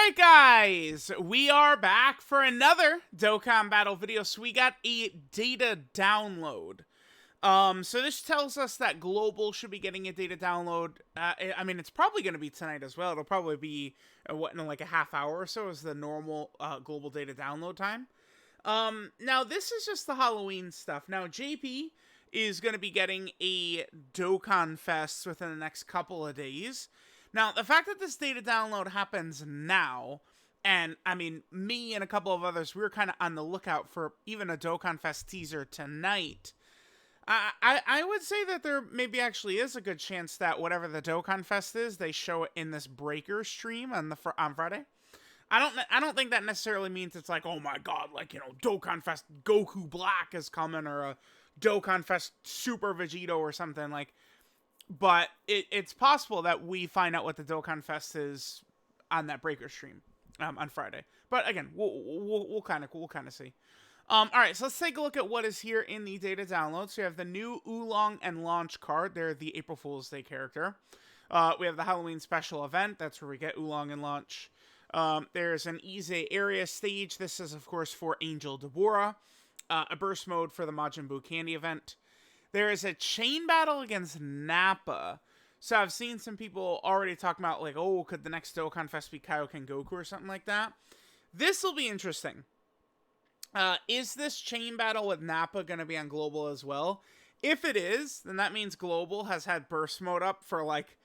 Alright guys, we are back for another Dokkan battle video. So we got a data download. So this tells us that Global should be getting a data download. I mean, it's probably going to be tonight as well. It'll probably be, like a half hour or so is the normal Global data download time. Now this is just the Halloween stuff. Now JP is going to be getting a Dokkan Fest within the next couple of days. Now, the fact that this data download happens now, and, I mean, me and a couple of others, we were kind of on the lookout for even a Dokkan Fest teaser tonight. I would say that there maybe actually is a good chance that whatever the Dokkan Fest is, they show it in this Breaker stream on Friday. I don't think that necessarily means it's like, oh my god, like, you know, Dokkan Fest Goku Black is coming, or a Dokkan Fest Super Vegito or something, like. But it's possible that we find out what the Dokkan Fest is on that Breaker stream on Friday. But again, we'll kind of see. All right, so let's take a look at what is here in the data download. So you have the new Oolong and Launch card. They're the April Fool's Day character. We have the Halloween special event. That's where we get Oolong and Launch. There's an EZA area stage. This is, of course, for Angel Dabura. A burst mode for the Majin Buu Candy event. There is a chain battle against Nappa. So I've seen some people already talking about, like, oh, could the next Dokkan Fest be Kaioken Goku or something like that? This will be interesting. Is this chain battle with Nappa going to be on Global as well? If it is, then that means Global has had burst mode up for, like,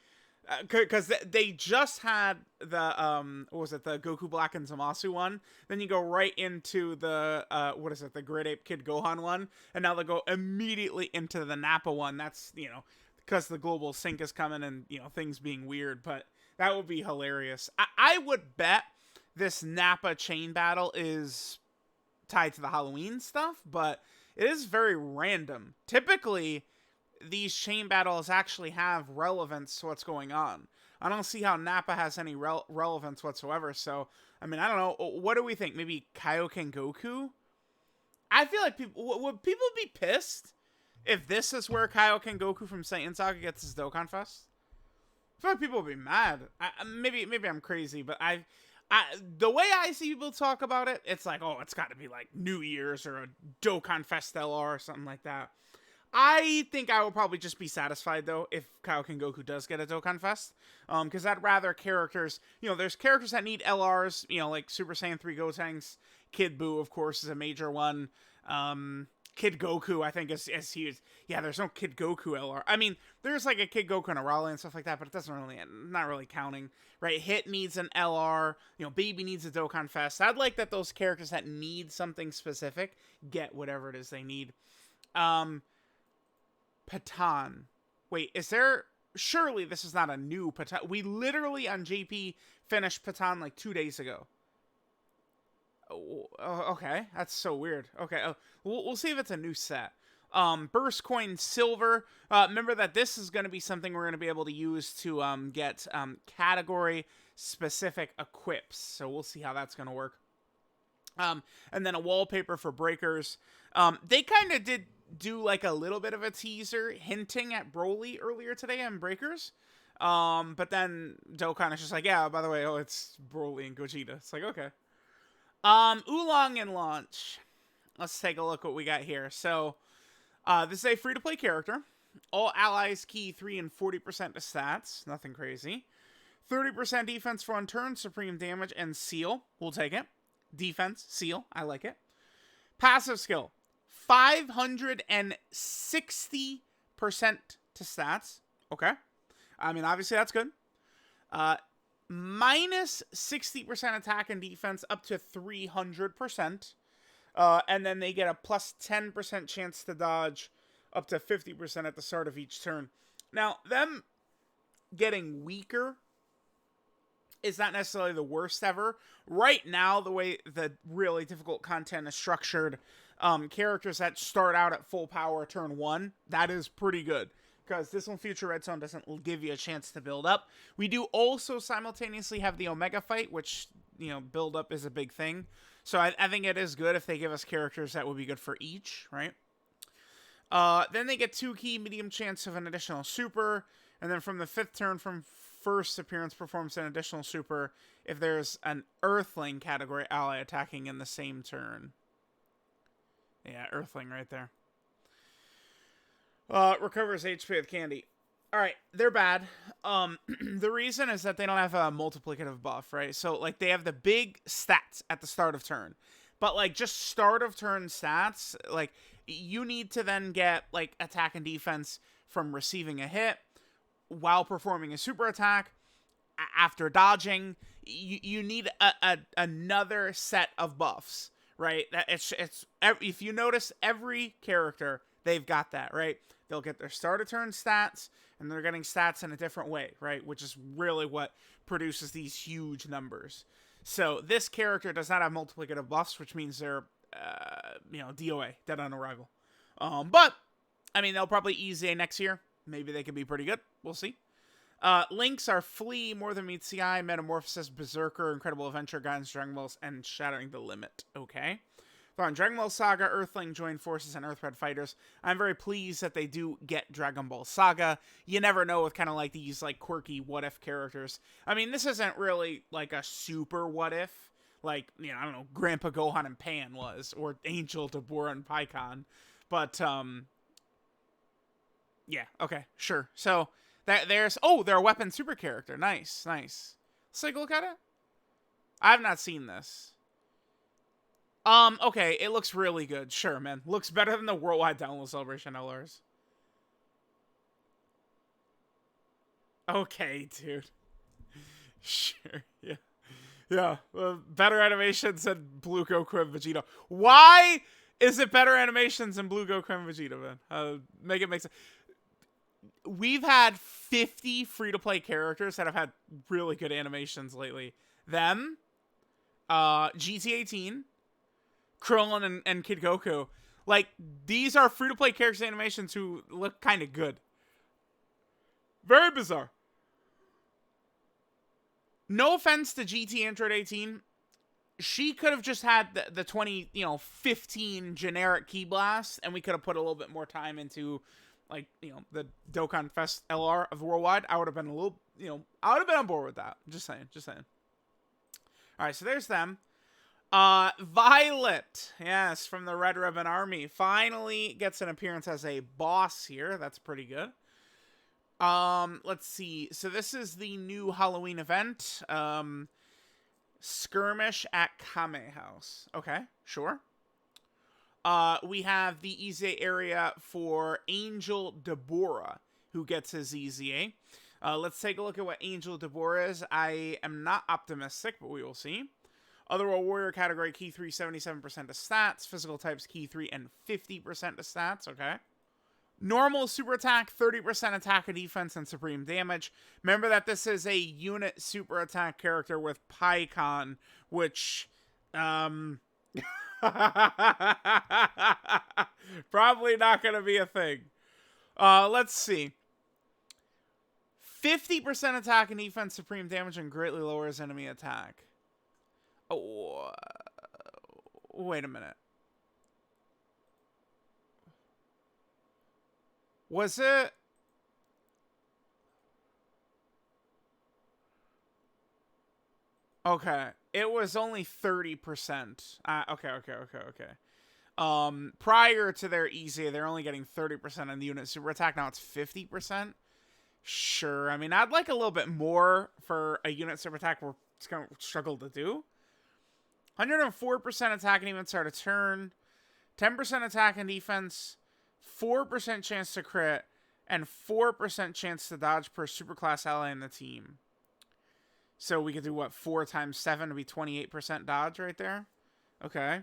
because they just had the, what was it, the Goku Black and Zamasu one. Then you go right into the, what is it, the Great Ape Kid Gohan one. And now they go immediately into the Nappa one. That's, you know, because the Global Sync is coming and, you know, things being weird. But that would be hilarious. I would bet this Nappa chain battle is tied to the Halloween stuff. But it is very random. Typically, these chain battles actually have relevance to what's going on. I don't see how Nappa has any relevance whatsoever. So, I mean, I don't know. What do we think? Maybe Kaioken Goku? I feel like would people be pissed if this is where Kaioken Goku from Saiyan Saga gets his Dokkan Fest? I feel like people would be mad. Maybe I'm crazy, but the way I see people talk about it, it's like, oh, it's got to be like New Year's or a Dokkan Fest LR or something like that. I think I will probably just be satisfied, though, if Kaioken Goku does get a Dokkan Fest. Because I'd rather characters, you know, there's characters that need LRs, you know, like Super Saiyan 3 Gotenks. Kid Buu, of course, is a major one. Kid Goku, I think, is huge. Yeah, there's no Kid Goku LR. I mean, there's like a Kid Goku and a Raleigh and stuff like that, but it doesn't really, not really counting, right? Hit needs an LR, you know, Baby needs a Dokkan Fest. I'd like that those characters that need something specific get whatever it is they need. Patan. Wait, is there... Surely this is not a new Patan. We literally on JP finished Patan like 2 days ago. Oh, okay. That's so weird. Okay, we'll see if it's a new set. Burst Coin Silver. Remember that this is going to be something we're going to be able to use to get category-specific equips. So we'll see how that's going to work. And then a wallpaper for Breakers. They kind of did do like a little bit of a teaser hinting at Broly earlier today on Breakers. But then Dokkan is just like, yeah, by the way, oh, it's Broly and Gogeta. It's like, okay. Oolong and Launch. Let's take a look what we got here. So, this is a free-to-play character. All allies key 3 and 40% to stats. Nothing crazy. 30% defense for 1 turn, supreme damage, and seal. We'll take it. Defense, seal. I like it. Passive skill. 560% to stats. Okay. I mean, obviously that's good. Minus 60% attack and defense up to 300%. And then they get a plus 10% chance to dodge up to 50% at the start of each turn. Now, them getting weaker is not necessarily the worst ever. Right now, the way the really difficult content is structured, characters that start out at full power turn 1, that is pretty good. Because this one, Future Red Zone, doesn't give you a chance to build up. We do also simultaneously have the Omega fight, which, you know, build up is a big thing. So I think it is good if they give us characters that would be good for each, right? Then they get 2 key, medium chance of an additional super. And then from the 5th turn from first appearance performs an additional super if there's an Earthling category ally attacking in the same turn. Yeah, Earthling right there. Recovers HP with candy. Alright, they're bad. The reason is that they don't have a multiplicative buff, right? So, like, they have the big stats at the start of turn. But, like, just start of turn stats, like, you need to then get, like, attack and defense from receiving a hit while performing a super attack. After dodging, you need another set of buffs, right? If you notice, every character, they've got that, right? They'll get their start of turn stats, and they're getting stats in a different way, right? Which is really what produces these huge numbers. So this character does not have multiplicative buffs, which means they're, DOA, dead on arrival. But, I mean, they'll probably EZA next year. Maybe they can be pretty good. We'll see. Links are Flee, More Than Meets the Eye, Metamorphosis, Berserker, Incredible Adventure, Guidance, Dragon Balls, and Shattering the Limit. Okay. On Dragon Ball Saga, Earthling joined forces and Earthred fighters. I'm very pleased that they do get Dragon Ball Saga. You never know with kind of like these like quirky what-if characters. I mean, this isn't really like a super what-if. Like, I don't know, Grandpa Gohan and Pan was, or Angel, Dabura, and Pikkon. But, yeah, okay, sure. So, they're a weapon super character. Nice, nice. Let's take a look at it. I have not seen this. Okay, it looks really good. Sure, man. Looks better than the Worldwide Download Celebration LRs. Okay, dude. Sure, yeah. Yeah, better animations than Blue Goku and Vegeta. Why is it better animations than Blue Goku and Vegeta, man? Make it make sense. We've had 50 free-to-play characters that have had really good animations lately. Them, GT18, Krillin and Kid Goku. Like, these are free-to-play character animations who look kind of good. Very bizarre. No offense to GT Android 18. She could have just had the 2015 generic Key Blast, and we could have put a little bit more time into, like, the Dokkan Fest LR of the Worldwide. I would have been a little, I would have been on board with that. Just saying. Alright, so there's them. Violet, yes, from the Red Ribbon Army, finally gets an appearance as a boss here. That's pretty good. Let's see. So this is the new Halloween event. Skirmish at Kame House. Okay, sure. We have the EZA area for Angel Dabura, who gets his EZA. Let's take a look at what Angel Dabura is. I am not optimistic, but we will see. Otherworld Warrior category, key 3, 77% of stats. Physical types, key 3 and 50% of stats. Okay. Normal super attack, 30% attack and defense and supreme damage. Remember that this is a unit super attack character with Pikkon, which, probably not going to be a thing. Let's see. 50% attack and defense, supreme damage, and greatly lowers enemy attack. Oh, wait a minute. Was it? Okay. It was only 30%. Okay. Prior to their EZA, they're only getting 30% on the unit super attack. Now it's 50%. Sure. I mean, I'd like a little bit more for a unit super attack we're going to struggle to do. 104% attack and even start a turn. 10% attack and defense. 4% chance to crit. And 4% chance to dodge per superclass ally in the team. So we could do, what, 4 times 7 to be 28% dodge right there? Okay.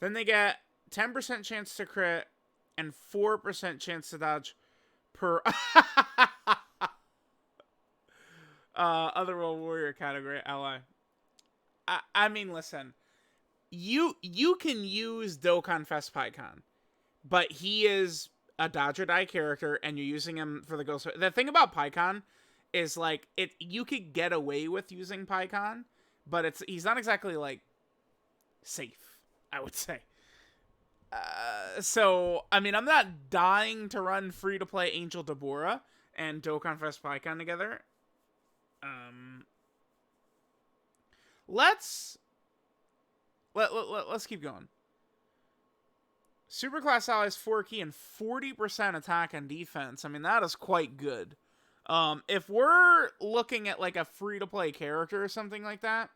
Then they get 10% chance to crit and 4% chance to dodge per Otherworld Warrior category ally. I mean, listen. You can use Dokkan Fest Pikkon, but he is a dodge or die character, and you're using him for the ghost. The thing about Pikkon is, like, you could get away with using Pikkon, but he's not exactly, like, safe, I would say. So, I mean, I'm not dying to run free-to-play Angel Dabura and Dokkan Fest Pikkon together. Um, let's let's keep going. Superclass allies 4 key and 40% attack and defense. I mean, that is quite good. If we're looking at like a free-to-play character or something like that,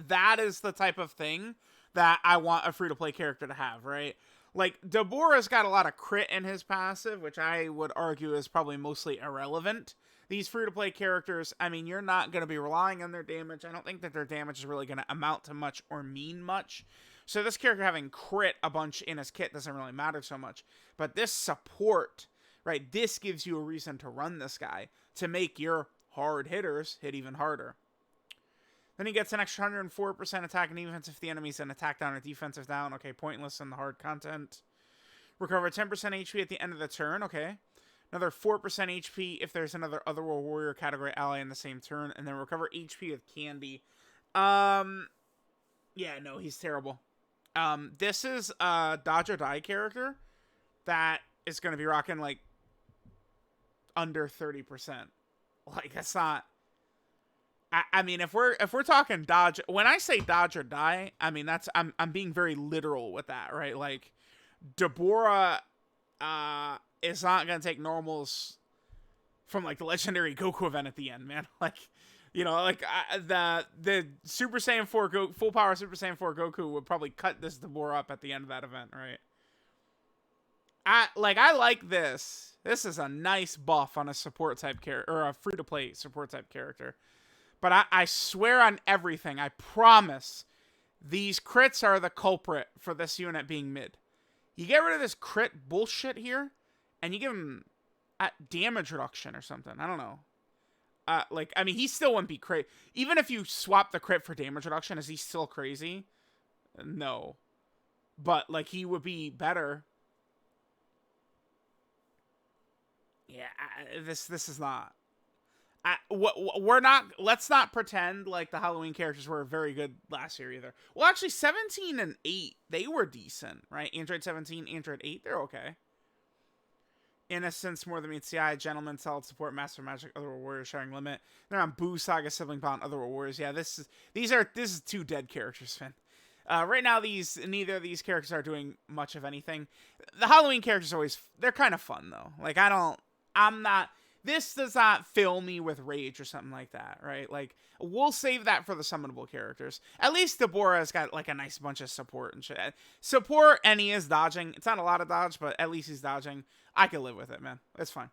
that is the type of thing that I want a free-to-play character to have, right? Like, Dabura's got a lot of crit in his passive, which I would argue is probably mostly irrelevant. These free-to-play characters, I mean, you're not going to be relying on their damage. I don't think that their damage is really going to amount to much or mean much. So this character having crit a bunch in his kit doesn't really matter so much. But this support, right, this gives you a reason to run this guy to make your hard hitters hit even harder. Then he gets an extra 104% attack and defense if the enemy's an attack down or defensive down. Okay, pointless in the hard content. Recover 10% HP at the end of the turn. Okay. Another 4% HP if there's another Otherworld Warrior category ally in the same turn. And then recover HP with candy. Yeah, no, he's terrible. This is a dodge or die character that is going to be rocking like under 30%. Like, that's not... I mean, if we're talking dodge, when I say dodge or die, I mean that's I'm being very literal with that, right? Like, Dabura is not gonna take normals from like the legendary Goku event at the end, man. Like, you know, like the Super Saiyan 4 full power Super Saiyan 4 Goku would probably cut this Dabura up at the end of that event, right? I like this. This is a nice buff on a support type character or a free to play support type character. But I swear on everything, I promise, these crits are the culprit for this unit being mid. You get rid of this crit bullshit here, and you give him damage reduction or something. I don't know. Like, I mean, he still wouldn't be crazy. Even if you swap the crit for damage reduction, is he still crazy? No. But, like, he would be better. Yeah, this is not... we're not. Let's not pretend like the Halloween characters were very good last year either. Well, actually, 17 and 8 they were decent, right? Android 17, Android 8, they're okay. Innocence, More Than Meets the Eye, Gentleman, Solid Support, Master Magic, Otherworld Warrior, Sharing Limit. They're on Boo Saga, Sibling Bond, Otherworld Warriors. Yeah, this is two dead characters, Finn. Right now, neither of these characters are doing much of anything. The Halloween characters they're kind of fun though. Like, I'm not. This does not fill me with rage or something like that, right? Like, we'll save that for the summonable characters. At least Dabura's got, like, a nice bunch of support and shit. Support, and he is dodging. It's not a lot of dodge, but at least he's dodging. I can live with it, man. It's fine.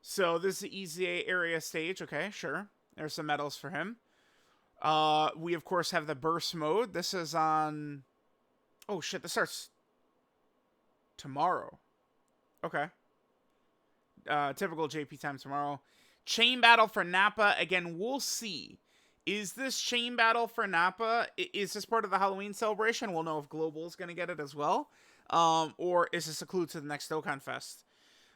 So this is the EZA area stage. Okay, sure. There's some medals for him. We, of course, have the burst mode. This is on... Oh, shit. This starts tomorrow. Okay. Typical JP time tomorrow. Chain battle for Nappa. Again, we'll see. Is this chain battle for Nappa? Is this part of the Halloween celebration? We'll know if Global is going to get it as well. Or is this a clue to the next Dokkan Fest?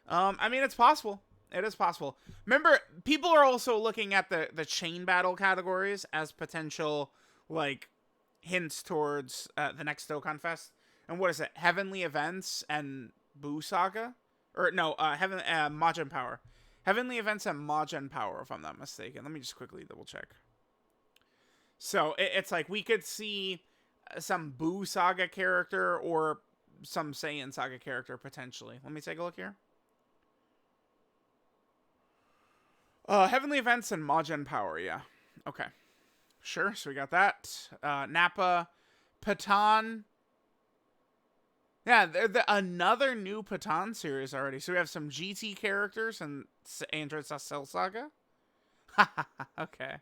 I mean, it's possible. It is possible. Remember, people are also looking at the chain battle categories as potential, like, hints towards the next Dokkan Fest. And what is it? Heavenly Events and Boo Saga? Or, no, Majin Power. Heavenly Events and Majin Power, if I'm not mistaken. Let me just quickly double check. So, it's like we could see some Boo Saga character or some Saiyan Saga character, potentially. Let me take a look here. Heavenly Events and Majin Power, yeah. Okay. Sure, so we got that. Nappa, Patan... Yeah, another new Patan series already. So we have some GT characters and Android Cell Saga. Okay.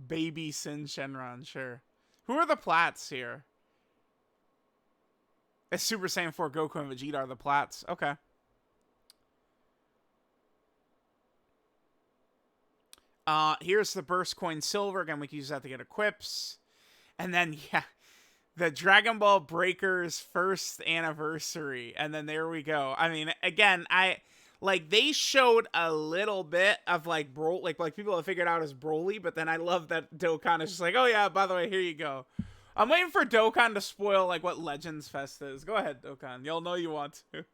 Baby Sin Shenron, sure. Who are the Plats here? It's Super Saiyan 4 Goku and Vegeta are the Plats. Okay. Here's the Burst Coin Silver. Again, we can use that to get equips. And then, yeah. The Dragon Ball Breakers first anniversary. And then there we go. I mean, again, they showed a little bit of, like, people have figured out as Broly, but then I love that Dokkan is just like, oh, yeah, by the way, here you go. I'm waiting for Dokkan to spoil, like, what Legends Fest is. Go ahead, Dokkan. You'll know you want to.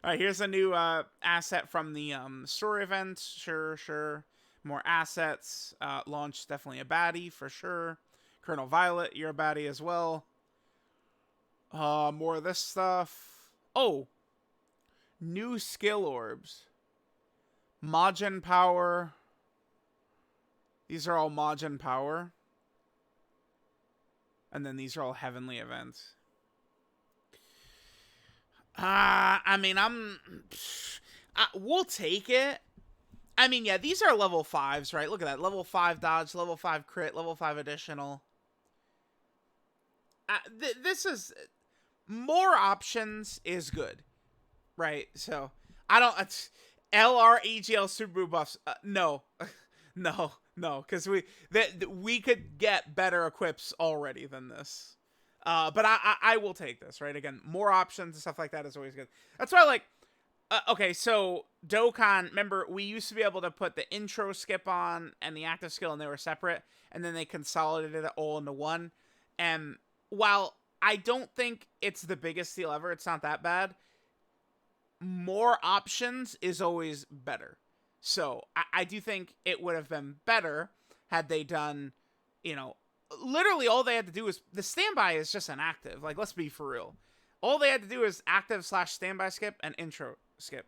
All right, here's a new asset from the story event. Sure. More assets. Launch, definitely a baddie for sure. Colonel Violet, you're a baddie as well. More of this stuff. Oh, new skill orbs. Majin power. These are all Majin power. And then these are all heavenly events. I mean, we'll take it. I mean, yeah, these are level 5s, right? Look at that. Level 5 dodge, level 5 crit, level 5 additional. This is... More options is good, right? So, I don't... LR, EGL, Subaru buffs. No. No, because we could get better equips already than this. But I will take this, right? Again, more options and stuff like that is always good. That's why, like... okay, so Dokkan, remember, we used to be able to put the intro skip on and the active skill, and they were separate, and then they consolidated it all into one. And while I don't think it's the biggest deal ever, it's not that bad, more options is always better. So I do think it would have been better had they done, you know, literally all they had to do was, the standby is just an active. Like, let's be for real. All they had to do is active / standby skip and intro skip.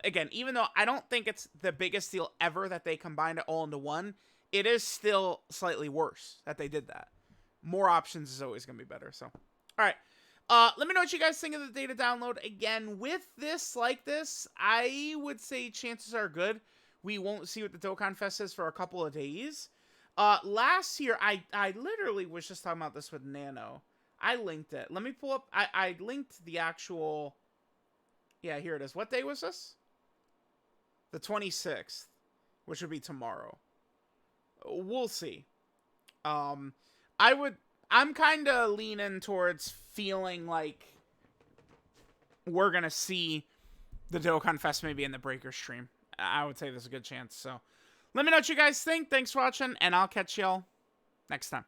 Again, even though I don't think it's the biggest deal ever that they combined it all into one, it is still slightly worse that they did that. More options is always going to be better. So, all right. Let me know what you guys think of the data download. Again, with this like this, I would say chances are good we won't see what the Dokkan Fest is for a couple of days. Last year, I literally was just talking about this with Nano. I linked it. Let me pull up. I linked the actual... Yeah, here it is. What day was this? The 26th, which would be tomorrow. We'll see. I'm kind of leaning towards feeling like we're going to see the Dokkan Fest maybe in the Breaker stream. I would say there's a good chance. So let me know what you guys think. Thanks for watching, and I'll catch y'all next time.